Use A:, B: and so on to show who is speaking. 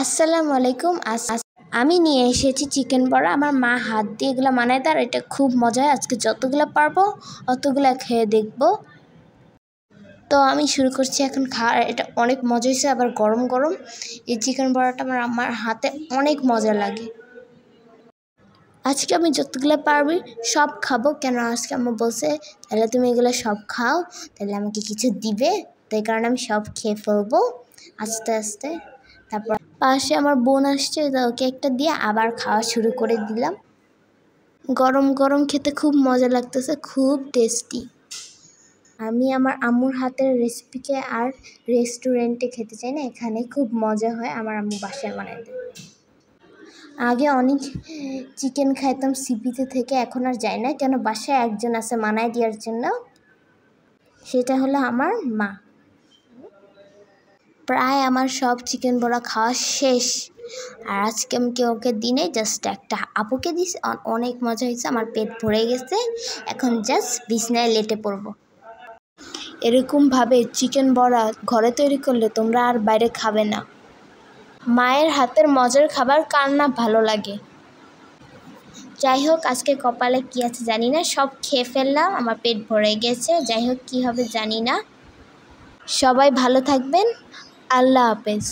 A: আসসালামু আলাইকুম। আমি নিয়ে এসেছি চিকেন বড়া। আমার মা হাত দিয়ে এগুলো বানায় দেয় আর এটা খুব মজা হয়। আজকে যতগুলো পারবো অতগুলো খেয়ে দেখব। তো আমি শুরু করছি এখন খাওয়া। এটা অনেক মজা হয়েছে, আবার গরম গরম। এই চিকেন বড়াটা আমার হাতে অনেক মজা লাগে। আজকে আমি যতগুলো পারবি সব খাবো, কেন আজকে আম্মু বলছে তাহলে তুমি এগুলো সব খাও, তাহলে আমাকে কিছু দিবে। তাই কারণে আমি সব খেয়ে ফেলবো আস্তে আস্তে। তারপর পাশে আমার বোন আসছে, ওকে একটা দিয়ে আবার খাওয়া শুরু করে দিলাম। গরম গরম খেতে খুব মজা লাগতেছে, খুব টেস্টি। আমি আমার আম্মুর হাতের রেসিপিকে আর রেস্টুরেন্টে খেতে চাই না, এখানে খুব মজা হয়। আমার আম্মু বাসায় বানায় দেয়। আগে অনেক চিকেন খাইতাম সিপিতে থেকে, এখন আর যাই না, কেন বাসায় একজন আছে মানায় দেওয়ার জন্য, সেটা হলো আমার মা। প্রায় আমার সব চিকেন বড়া খাওয়া শেষ। আর আজকে আমি ওকে দিনে জাস্ট একটা আপুকে দিস, অনেক মজা হয়েছে, আমার পেট ভরে গেছে। এখন জাস্ট বিছনায় লেটে পড়বো। এরকমভাবে চিকেন বড়া ঘরে তৈরি করলে তোমরা আর বাইরে খাবে না। মায়ের হাতের মজার খাবার কার না ভালো লাগে। যাই হোক, আজকে কপালে কী আছে জানি না, সব খেয়ে ফেললাম, আমার পেট ভরে গেছে। যাই হোক, কী হবে জানি না। সবাই ভালো থাকবেন। আল্লাহ হাফেজ।